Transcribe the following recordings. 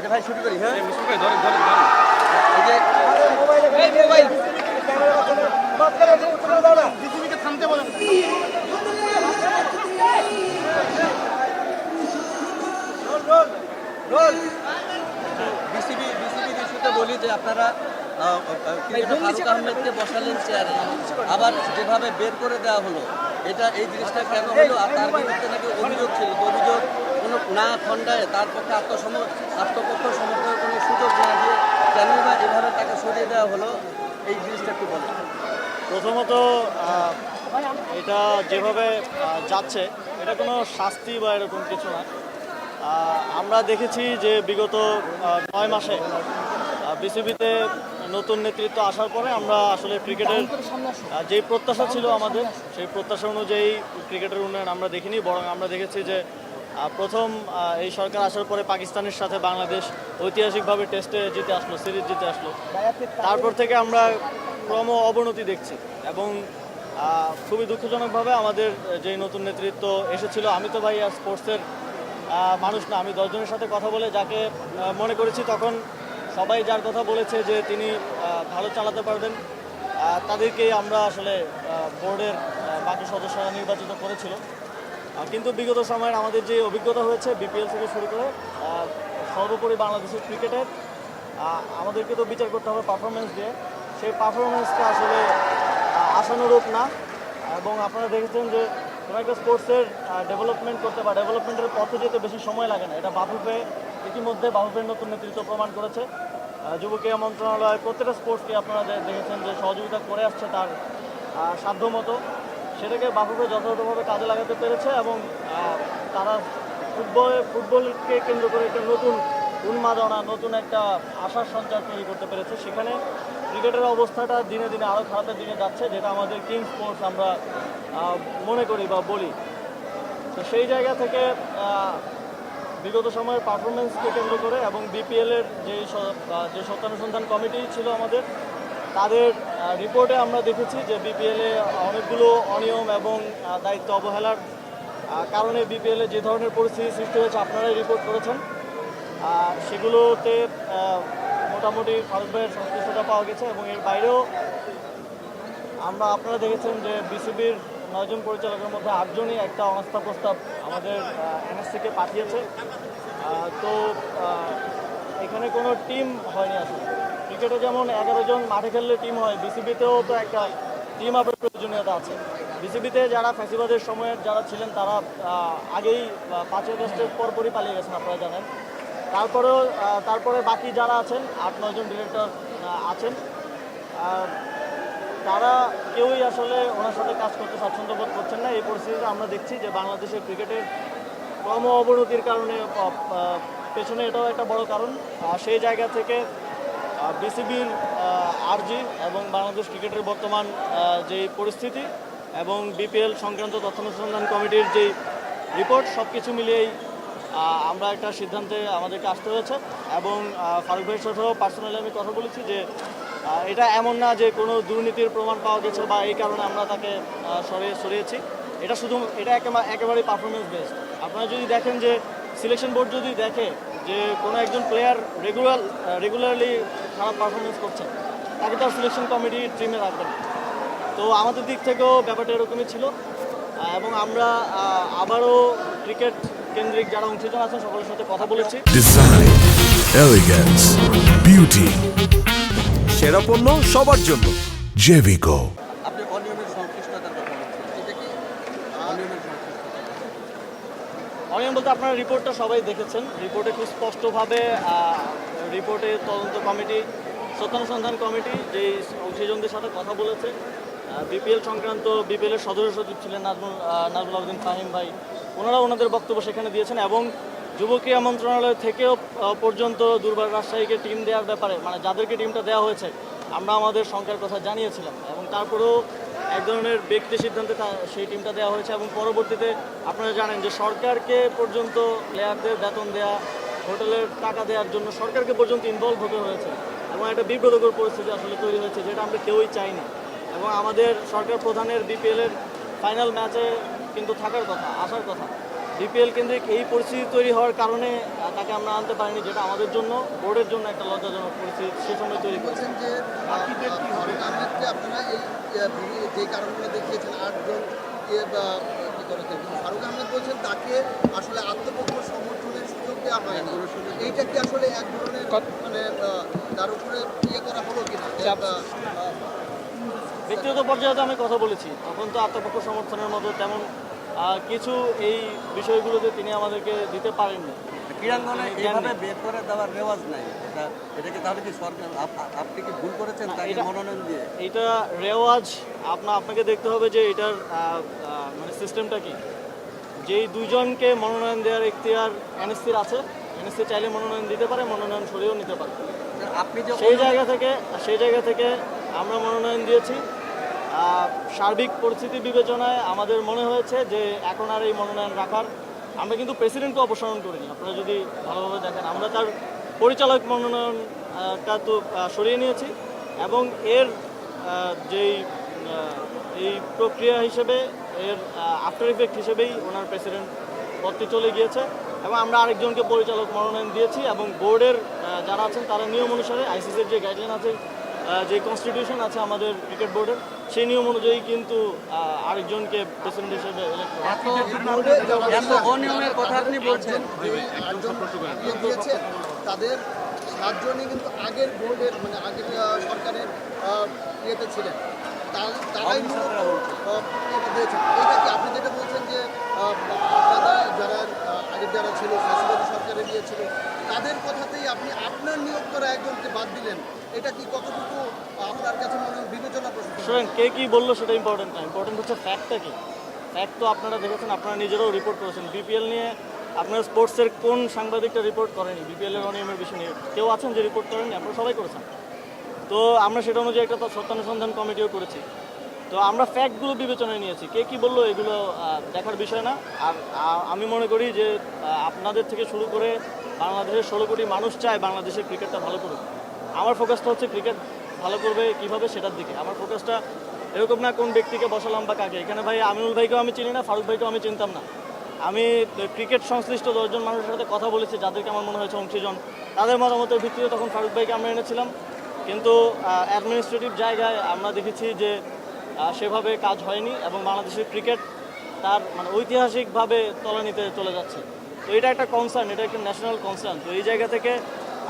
আচ্ছা ভাই শুরু করি। হ্যাঁ শুরু করি, ধরেন ধরেন ধরেন। এই যে মোবাইল পৃথিবীকে থামতে বলেন। বিসিবি ইস্যুতে বলি যে আপনারা ফারুক আহমেদকে বসালেন চেয়ারে, আবার যেভাবে বের করে দেওয়া হলো, এই জিনিসটা কেন হলো? আর তার বিরুদ্ধে নাকি অভিযোগ ছিল, অভিযোগ কোনো না খণ্ডায় তার পক্ষে আত্মপক্ষ সমর্থনের কোনো সুযোগ না দিয়ে কেনই বা এভাবে তাকে সরিয়ে দেওয়া হলো, এই জিনিসটা একটু বলুন। প্রথমত এটা যেভাবে যাচ্ছে এটা কোনো শাস্তি বা এরকম কিছু না। আমরা দেখেছি যে বিগত 9 মাসে বিসিবিতে নতুন নেতৃত্ব আসার পরে আমরা আসলে ক্রিকেটের যেই প্রত্যাশা ছিল আমাদের, সেই প্রত্যাশা অনুযায়ী ক্রিকেটের উন্নয়ন আমরা দেখিনি, বরং আমরা দেখেছি যে প্রথম এই সরকার আসার পরে পাকিস্তানের সাথে বাংলাদেশ ঐতিহাসিকভাবে টেস্টে জিতে আসলো, সিরিজ জিতে আসলো। তারপর থেকে আমরা ক্রম অবনতি দেখছি এবং খুবই দুঃখজনকভাবে আমাদের যে নতুন নেতৃত্ব এসেছিল, আমি তো ভাই আর স্পোর্টসের মানুষ না, আমি 10 জনের সাথে কথা বলে যাকে মনে করেছি, তখন সবাই যার কথা বলেছে যে তিনি ভালো চালাতে পারবেন, তাদেরকেই আমরা আসলে বোর্ডের বাকি সদস্যরা নির্বাচিত করেছিল। কিন্তু বিগত সময়ের আমাদের যে অভিজ্ঞতা হয়েছে বিপিএল থেকে শুরু করে সর্বোপরি বাংলাদেশের ক্রিকেটের, আমাদেরকে তো বিচার করতে হবে পারফরমেন্স দিয়ে, সেই পারফরমেন্সটা আসলে আশানুরূপ না। এবং আপনারা দেখেছেন যে কোনো একটা স্পোর্টসের ডেভেলপমেন্ট করতে বা ডেভেলপমেন্টের পথে যেতে বেশি সময় লাগে না। এটা বাফুফে ইতিমধ্যে বাফুফের নতুন নেতৃত্ব প্রমাণ করেছে। যুব ক্রীড়া মন্ত্রণালয় প্রত্যেকটা স্পোর্টসকে আপনারা দেখেছেন যে সহযোগিতা করে আসছে তার সাধ্যমতো, সেটাকে বাফুফে যথাযথভাবে কাজে লাগাতে পেরেছে এবং তারা ফুটবলকে কেন্দ্র করে একটা নতুন উন্মাদনা, নতুন একটা আশার সঞ্চার তৈরি করতে পেরেছে। সেখানে ক্রিকেটের অবস্থাটা দিনে দিনে আরও খারাপের দিকে যাচ্ছে, যেটা আমাদের কিং স্পোর্টস আমরা মনে করি বা বলি। তো সেই জায়গা থেকে বিগত সময়ের পারফরমেন্সকে কেন্দ্র করে এবং বিপিএলের যে সত্যানুসন্ধান কমিটি ছিল আমাদের, তাদের রিপোর্টে আমরা দেখেছি যে বিপিএলে অনেকগুলো অনিয়ম এবং দায়িত্ব অবহেলার কারণে বিপিএলে যে ধরনের পরিস্থিতি সৃষ্টি হয়েছে আপনারাই রিপোর্ট করেছেন। সেগুলোতে মোটামুটি ফারুক ভাইয়ের সংশ্লিষ্টতা পাওয়া গেছে এবং এর বাইরেও আপনারা দেখেছেন যে বিসিবির 9 জন পরিচালকের মধ্যে 8 জনই একটা অনাস্থা প্রস্তাব আমাদের এনএসসিকে পাঠিয়েছে। তো এখানে কোনো টিম হয়নি আসলে। ক্রিকেটে যেমন 11 জন মাঠে খেললে টিম হয়, বিসিবিতেও তো একটা টিম আপের প্রয়োজনীয়তা আছে। বিসিবিতে যারা ফ্যাসিবাদের সময়ের যারা ছিলেন তারা আগেই 5 আগস্টের পরপরই পালিয়ে গেছেন, আপনারা জানেন। তারপরে বাকি যারা আছেন 8-9 জন ডিরেক্টর আছেন, তারা কেউই আসলে ওনার সাথে কাজ করতে স্বাচ্ছন্দ্য বোধ করছেন না। এই পরিস্থিতিতে আমরা দেখছি যে বাংলাদেশের ক্রিকেটের ক্রম অবনতির কারণে পেছনে এটাও একটা বড় কারণ। সেই জায়গা থেকে বিসিবির আরজি এবং বাংলাদেশ ক্রিকেটের বর্তমান যেই পরিস্থিতি এবং বিপিএল সংক্রান্ত তথ্যানুসন্ধান কমিটির যেই রিপোর্ট, সব কিছু মিলিয়েই আমরা একটা সিদ্ধান্তে আমাদেরকে আসতে হয়েছে। এবং ফারুক ভাইয়ের সাথেও পার্সোনালি আমি কথা বলেছি যে এটা এমন না যে কোনো দুর্নীতির প্রমাণ পাওয়া গেছে বা এই কারণে আমরা তাকে সরিয়েছি। এটা একেবারেই পারফরমেন্স বেসড। আপনারা যদি দেখেন যে সিলেকশন বোর্ড যদি দেখে যে কোনো একজন প্লেয়ার রেগুলারলি খারাপ পারফরমেন্স করছে, তাকে তো সিলেকশন কমিটি টিমে রাখবেন। তো আমাদের দিক থেকেও ব্যাপারটা এরকমই ছিল এবং আমরা আবারও ক্রিকেট কেন্দ্রিক যারা অংশীদার আছেন সকলের সাথে কথা বলেছি। ডিজাইন, এলিগেন্স, বিউটি, সেরা পণ্য সবার জন্য জেভিকো। আপনি অনিয়মের সংশ্লিষ্টতার কথা বলছেন, এটা কি অনিয়মের সংশ্লিষ্টতা? অনিয়ম বলতে আপনারা রিপোর্টটা সবাই দেখেছেন। রিপোর্টে খুব স্পষ্টভাবে রিপোর্টে তদন্ত কমিটি, সত্যানুসন্ধান কমিটি যেই অংশীজনদের সাথে কথা বলেছে, বিপিএল সংক্রান্ত বিপিএলের সদস্য সচিব ছিলেন নাজমুল আবেদিন ফাহিম ভাই, ওনারা ওনাদের বক্তব্য সেখানে দিয়েছেন। এবং যুব ক্রীড়া মন্ত্রণালয় থেকেও পর্যন্ত দুর্বার রাজশাহীকে টিম দেওয়ার ব্যাপারে, মানে যাদেরকে টিমটা দেওয়া হয়েছে, আমরা আমাদের শঙ্কার কথা জানিয়েছিলাম এবং তারপরেও এক ধরনের ব্যক্তি সিদ্ধান্তে সেই টিমটা দেওয়া হয়েছে। এবং পরবর্তীতে আপনারা জানেন যে সরকারকে পর্যন্ত প্লেয়ারদের বেতন দেওয়া, হোটেলের টাকা দেওয়ার জন্য সরকারকে পর্যন্ত ইনভলভ হতে হয়েছে এবং একটা বিব্রতকর পরিস্থিতি আসলে তৈরি হয়েছে, যেটা আমরা কেউই চাইনি। এবং আমাদের সরকার প্রধানের বিপিএলের ফাইনাল ম্যাচে কিন্তু থাকার কথা, আসার কথা, বিপিএল কেন্দ্রিক এই পরিস্থিতি তৈরি হওয়ার কারণে তাকে আমরা আনতে পারিনি, যেটা আমাদের জন্য, বোর্ডের জন্য একটা লজ্জাজনক পরিস্থিতি সে সময় তৈরি করেছে। বলছেন যে ফারুক আহমেদকে আপনারা এই যে কারণগুলো দেখিয়েছেন 8 জন কি করেছেন, কিন্তু ফারুক আহমেদ বলছেন তাকে আসলে আত্মপক্ষ সমর্থনের সুযোগ দেওয়া হয়নি। এইটা কি আসলে এক ধরনের মানে তার উপরে করা হলো কিনা? ব্যক্তিগত পর্যায়ে তো আমি কথা বলেছি, তখন তো আত্মপক্ষ সমর্থনের মতো তেমন কিছু এই বিষয়গুলোতে তিনি আমাদেরকে দিতে পারেননি। ক্রীড়াঙ্গনে এইভাবে বের করে দেওয়ার রেওয়াজ নাই, এটা কি তাহলে কি সরকার আপনি কি ভুল করেছেন তাকে মনোনয়ন দিয়ে? এটা রেওয়াজ আপনাকে দেখতে হবে যে এটার মানে সিস্টেমটা কি। যেই দুজনকে মনোনয়ন দেওয়ার এখতিয়ার এনএসসির আছে, এনএসসি চাইলে মনোনয়ন দিতে পারে, মনোনয়ন সরিয়েও নিতে পারে। আপনি যে সেই জায়গা থেকে আমরা মনোনয়ন দিয়েছি। সার্বিক পরিস্থিতি বিবেচনায় আমাদের মনে হয়েছে যে এখন আর এই মনোনয়ন রাখার, আমরা কিন্তু প্রেসিডেন্টকে অপসারণ করিনি, আপনারা যদি ভালোভাবে দেখেন আমরা তার পরিচালক মনোনয়নটা তো সরিয়ে নিয়েছি এবং এর যেই এই প্রক্রিয়া হিসেবে এর আফটার ইফেক্ট হিসেবেই ওনার প্রেসিডেন্ট পদটি চলে গিয়েছে এবং আমরা আরেকজনকে পরিচালক মনোনয়ন দিয়েছি এবং বোর্ডের যারা আছেন তারা নিয়ম অনুসারে আইসিসির যে গাইডলাইন আছে, যে কনস্টিটিউশন আছে আমাদের ক্রিকেট বোর্ডের, সেই নিয়ম অনুযায়ী কিন্তু আরেকজনকে প্রেসিডেন্ট হিসেবে এত অনিয়মের কথা আপনি বলছেন। দিয়েছে তাদের 7 জনই কিন্তু আগের বোর্ডের মানে আগের সরকারের ইয়েতে ছিলেন, তারাই এটা দিয়েছেন। এইটা কি আপনি যেটা বলছেন যে আপনারা যারা আগের যারা ছিল ফ্যাসিলিটি সরকারে দিয়েছিল তাদের কথাতেই আপনি আপনার নিয়োগ করা একজনকে বাদ দিলেন, এটা কি কতটুকু আপনার কাছে মনে হয় বিবেচনা প্রশ্ন? শুনেন, কে কী বললো সেটা ইম্পর্টেন্ট না, ইম্পর্টেন্ট হচ্ছে ফ্যাক্টটা কি। ফ্যাক্ট তো আপনারা দেখেছেন, আপনারা নিজেরাও রিপোর্ট করেছেন। বিপিএল নিয়ে আপনার স্পোর্টসের কোন সাংবাদিকটা রিপোর্ট করেনি বিপিএলের অনিয়মের বিষয় নিয়ে? কেউ আছেন যে রিপোর্ট করেননি? আপনারা সবাই করেছেন। তো আমরা সেটা অনুযায়ী একটা সত্যানুসন্ধান কমিটিও করেছি। তো আমরা ফ্যাক্টগুলো বিবেচনায় নিয়েছি, কে কী বললো এগুলো দেখার বিষয় না। আর আমি মনে করি যে আপনাদের থেকে শুরু করে বাংলাদেশের 16 কোটি মানুষ চায় বাংলাদেশের ক্রিকেটটা ভালো করুক। আমার ফোকাসটা হচ্ছে ক্রিকেট ভালো করবে কীভাবে সেটার দিকে। আমার ফোকাসটা এরকম না কোন ব্যক্তিকে বসালাম বা কাকে। এখানে ভাই আমিনুল ভাইকেও আমি চিনি না, ফারুক ভাইকেও আমি চিনতাম না। আমি ক্রিকেট সংশ্লিষ্ট 10 জন মানুষের সাথে কথা বলেছি যাদেরকে আমার মনে হয়েছে অংশীজন, তাদের মতামতের ভিত্তিতে তখন ফারুক ভাইকে আমরা এনেছিলাম। কিন্তু অ্যাডমিনিস্ট্রেটিভ জায়গায় আমরা দেখেছি যে সেভাবে কাজ হয়নি এবং বাংলাদেশের ক্রিকেট তার মানে ঐতিহাসিকভাবে তলানিতে চলে যাচ্ছে। তো এটা একটা কনসার্ন, এটা একটা ন্যাশনাল কনসার্ন। তো এই জায়গা থেকে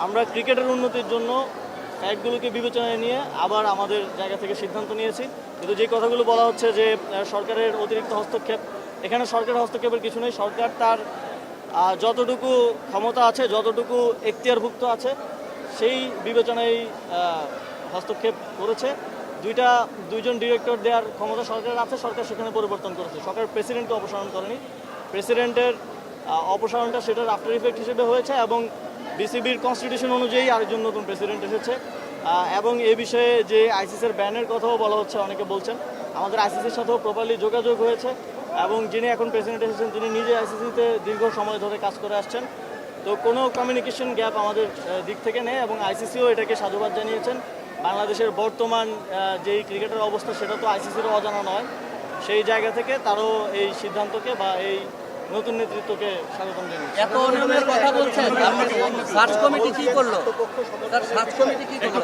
আমরা ক্রিকেটের উন্নতির জন্য ফ্যাক্টগুলোকে বিবেচনায় নিয়ে আবার আমাদের জায়গা থেকে সিদ্ধান্ত নিয়েছি। কিন্তু যে কথাগুলো বলা হচ্ছে যে সরকারের অতিরিক্ত হস্তক্ষেপ, এখানে সরকারের হস্তক্ষেপের কিছু নেই। সরকার তার যতটুকু ক্ষমতা আছে, যতটুকু এখতিয়ারভুক্ত আছে সেই বিবেচনায় হস্তক্ষেপ করেছে। দুইজন ডিরেক্টর দেওয়ার ক্ষমতা সরকারের আছে, সরকার সেখানে পরিবর্তন করেছে। সরকার প্রেসিডেন্টকে অপসারণ করেনি, প্রেসিডেন্টের অপসারণটা সেটার আফটার ইফেক্ট হিসেবে হয়েছে এবং বিসিবির কনস্টিটিউশন অনুযায়ী আরেকজন নতুন প্রেসিডেন্ট এসেছে। এবং এ বিষয়ে যে আইসিসির ব্যানের কথাও বলা হচ্ছে, অনেকে বলছেন আমাদের আইসিসির সাথেও প্রপারলি যোগাযোগ হয়েছে এবং যিনি এখন প্রেসিডেন্ট এসেছেন তিনি নিজে আইসিসিতে দীর্ঘ সময় ধরে কাজ করে আসছেন। তো কোনো কমিউনিকেশন গ্যাপ আমাদের দিক থেকে নেই এবং আইসিসিও এটাকে সাধুবাদ জানিয়েছেন। বাংলাদেশের বর্তমান যেই ক্রিকেটের অবস্থা সেটা তো আইসিসিরও অজানা নয়। সেই জায়গা থেকে তারও এই সিদ্ধান্তকে বা এই নতুন নেতৃত্বকে স্বাগতম জানিয়েছে। এত অনিয়মের কথা বলছেন, সার্চ কমিটি কি করলো? তার সার্চ কমিটি কি করলো?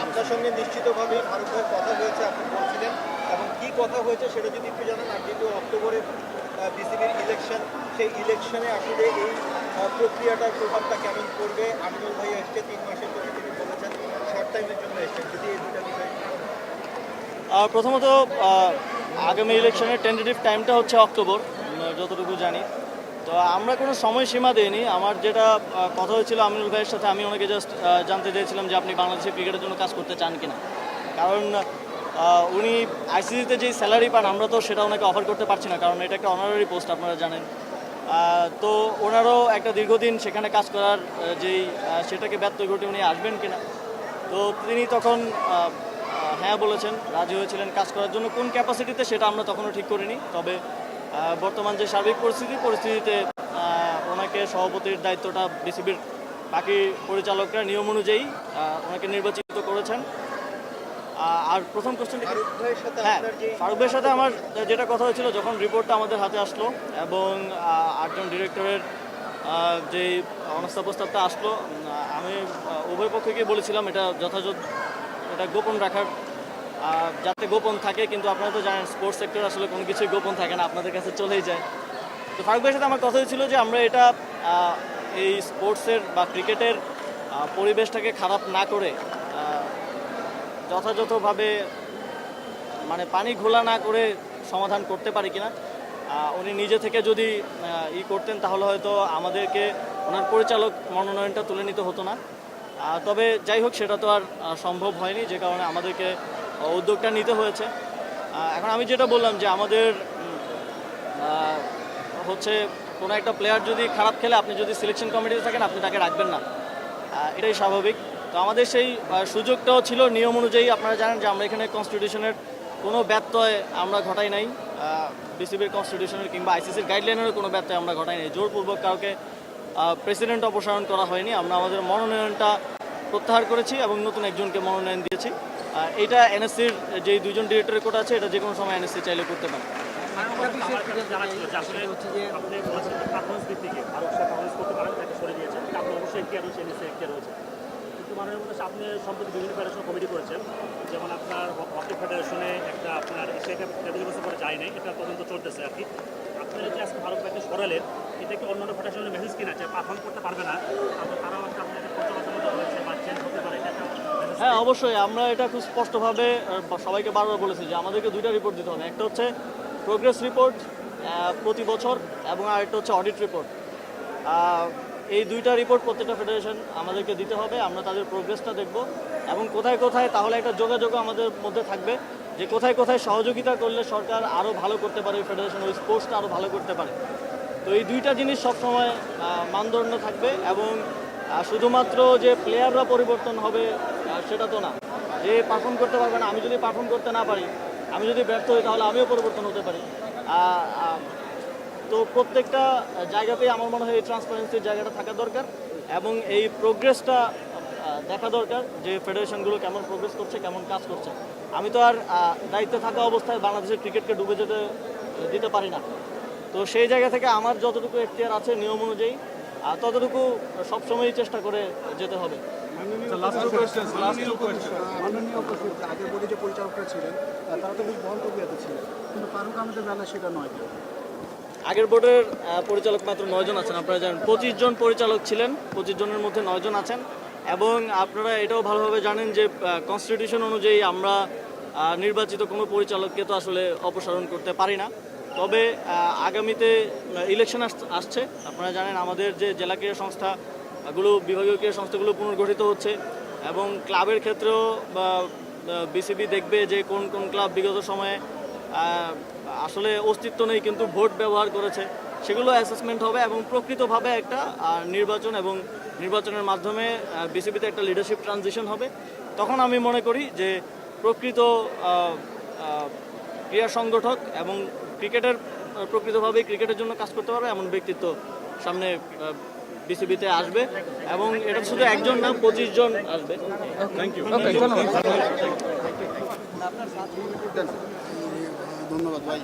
আপনার সঙ্গে নিশ্চিতভাবেই ফারুক ভাইয়ের কথা হয়েছে, আপনি বলছিলেন, এবং কি কথা হয়েছে সেটা যদি একটু জানান। আর যেহেতু অক্টোবরে বিসিবির ইলেকশন, সেই ইলেকশনে আসলে এই প্রক্রিয়াটার প্রভাবটা কেমন পড়বে? আমিনুল ভাই এসছে 3 মাসের জন্য, তিনি বলেছেন শর্ট টাইমের জন্য এসছেন, যদি এই দুটা বিষয়। প্রথমত আগামী ইলেকশনের টেন্টেটিভ টাইমটা হচ্ছে অক্টোবর, যতটুকু জানি। তো আমরা কোনো সময়সীমা দিইনি। আমার যেটা কথা হয়েছিল আমিনুল ভাইয়ের সাথে, আমি ওনাকে জাস্ট জানতে চেয়েছিলাম যে আপনি বাংলাদেশের ক্রিকেটের জন্য কাজ করতে চান কিনা। কারণ উনি আইসিসিতে যেই স্যালারি পান আমরা তো সেটা ওনাকে অফার করতে পারছি না, কারণ এটা একটা অনারারি পোস্ট, আপনারা জানেন। তো ওনারও একটা দীর্ঘদিন সেখানে কাজ করার যেই সেটাকে ব্যর্থ ঘটে উনি আসবেন কিনা। তো তিনি তখন হ্যাঁ বলেছেন, রাজি হয়েছিলেন কাজ করার জন্য। কোন ক্যাপাসিটিতে সেটা আমরা তখনও ঠিক করিনি। তবে বর্তমান যে সার্বিক পরিস্থিতিতে ওনাকে সভাপতির দায়িত্বটা বিসিবির বাকি পরিচালকরা নিয়ম অনুযায়ী ওনাকে নির্বাচিত করেছেন। আর প্রথম কোশ্চেনটা ফারুক ভাইয়ের সাথে হ্যাঁ আপনার যে ফারুক ভাইয়ের সাথে আমার যেটা কথা হয়েছিল যখন রিপোর্টটা আমাদের হাতে আসলো এবং 8 জন ডিরেক্টরের যে অনাস্থা প্রস্তাবটা আসলো আমি উভয় পক্ষকে বলেছিলাম এটা যথাযথ এটা গোপন রাখার যাতে গোপন থাকে, কিন্তু আপনারা তো জানেন স্পোর্টস সেক্টর আসলে কোনো কিছুই গোপন থাকে না, আপনাদের কাছে চলেই যায়। তো ফারুক ভাইয়ের সাথে আমার কথা হয়েছিল যে আমরা এটা এই স্পোর্টসের বা ক্রিকেটের পরিবেশটাকে খারাপ না করে যথাযথভাবে মানে পানি ঘোলা না করে সমাধান করতে পারি কিনা। উনি নিজে থেকে যদি করতেন তাহলে হয়তো আমাদেরকে ওনার পরিচালক মনোনয়নটা তুলে নিতে হতো না। তবে যাই হোক সেটা তো আর সম্ভব হয়নি, যে কারণে আমাদেরকে উদ্যোগটা নিতে হয়েছে। এখন আমি যেটা বললাম যে আমাদের হচ্ছে কোনো একটা প্লেয়ার যদি খারাপ খেলে আপনি যদি সিলেকশন কমিটিতে থাকেন আপনি তাকে রাখবেন না, এটাই স্বাভাবিক। তো আমাদের সেই সুযোগটাও ছিল নিয়ম অনুযায়ী। আপনারা জানেন যে আমরা এখানে কনস্টিটিউশনের কোনো ব্যত্যয় আমরা ঘটাই নাই, বিসিবির কনস্টিটিউশনের কিংবা আইসিসির গাইডলাইনেরও কোনো ব্যত্যয় আমরা ঘটাই নাই। জোরপূর্বক কাউকে প্রেসিডেন্ট অপসারণ করা হয়নি, আমরা আমাদের মনোনয়নটা প্রত্যাহার করেছি এবং নতুন একজনকে মনোনয়ন দিয়েছি। এইটা এনএসসির যেই 2 জন ডিরেক্টরের কোটা আছে এটা যে কোনো সময় এনএসসি চাইলে করতে পারে। কিন্তু মাননীয় মধ্যে আপনি সম্প্রতি বিভিন্ন ফেডারেশন কমিটি করেছেন, যেমন আপনার হকি ফেডারেশনে একটা আপনার সেটা 2 বছর পরে যায় নাই, এটা তদন্ত চলতেছে আর কি। আপনারা যে আজকে ভারত ব্যাংকে সরালেন এটা কি অন্যান্য ফেডারেশনের মেসেজ কিনা যে পারফর্ম করতে পারবে না, তারাও একটা আপনাদের পর্যালোচনা হয়েছে বা চেঞ্জ হতে পারে এটা? হ্যাঁ অবশ্যই, আমরা এটা খুব স্পষ্টভাবে সবাইকে বারবার বলেছি যে আমাদেরকে 2টা রিপোর্ট দিতে হবে। একটা হচ্ছে প্রোগ্রেস রিপোর্ট প্রতি বছর এবং আরেকটা হচ্ছে অডিট রিপোর্ট। এই 2টা রিপোর্ট প্রত্যেকটা ফেডারেশন আমাদেরকে দিতে হবে, আমরা তাদের প্রোগ্রেসটা দেখব এবং কোথায় কোথায় তাহলে একটা যোগাযোগও আমাদের মধ্যে থাকবে যে কোথায় কোথায় সহযোগিতা করলে সরকার আরও ভালো করতে পারে, ফেডারেশন ওই স্পোর্টসটা আরও ভালো করতে পারে। তো এই 2টা জিনিস সবসময় মানদণ্ড থাকবে এবং শুধুমাত্র যে প্লেয়াররা পরিবর্তন হবে সেটা তো না, যে পারফর্ম করতে পারবে না, আমি যদি পারফর্ম করতে না পারি, আমি যদি ব্যর্থ হই তাহলে আমিও পরিবর্তন হতে পারি। তো প্রত্যেকটা জায়গাতেই আমার মনে হয় এই ট্রান্সপারেন্সির জায়গাটা থাকা দরকার এবং এই প্রোগ্রেসটা দেখা দরকার যে ফেডারেশনগুলো কেমন প্রোগ্রেস করছে, কেমন কাজ করছে। আমি তো আর দায়িত্বে থাকা অবস্থায় বাংলাদেশের ক্রিকেটকে ডুবে যেতে দিতে পারি না। তো সেই জায়গা থেকে আমার যতটুকু এখতিয়ার আছে নিয়ম অনুযায়ী ততটুকু সবসময়ই চেষ্টা করে যেতে হবে। মাননীয় উপস্থিত আগের বোর্ডে যে পরিচালকরা ছিলেন তারা তো বেশ বন্ধবিয়াতে ছিলেন, কিন্তু ফারুক আহমেদের বেলা সেটা নয়। আগের বোর্ডের পরিচালক মাত্র 9 জন আছেন, আপনারা জানেন 25 জন পরিচালক ছিলেন, 25 জনের মধ্যে 9 জন আছেন। এবং আপনারা এটাও ভালোভাবে জানেন যে কনস্টিটিউশন অনুযায়ী আমরা নির্বাচিত কোনো পরিচালককে তো আসলে অপসারণ করতে পারি না। তবে আগামীতে ইলেকশন আসছে, আপনারা জানেন আমাদের যে জেলা ক্রীড়া সংস্থাগুলো, বিভাগীয় ক্রীড়া সংস্থাগুলো পুনর্গঠিত হচ্ছে এবং ক্লাবের ক্ষেত্রেও বিসিবি দেখবে যে কোন কোন ক্লাব বিগত সময়ে আসলে অস্তিত্ব নেই কিন্তু ভোট ব্যবহার করেছে, সেগুলো অ্যাসেসমেন্ট হবে এবং প্রকৃতভাবে একটা নির্বাচন এবং নির্বাচনের মাধ্যমে বিসিবিতে একটা লিডারশিপ ট্রানজিশন হবে। তখন আমি মনে করি যে প্রকৃত ক্রীড়া সংগঠক এবং প্রকৃতভাবে ক্রিকেটের জন্য কাজ করতে পারবে এমন ব্যক্তিত্ব সামনে বিসিবিতে আসবে এবং এটা শুধু একজন না 25 জন আসবে। Thank you. ধন্যবাদ ভাই।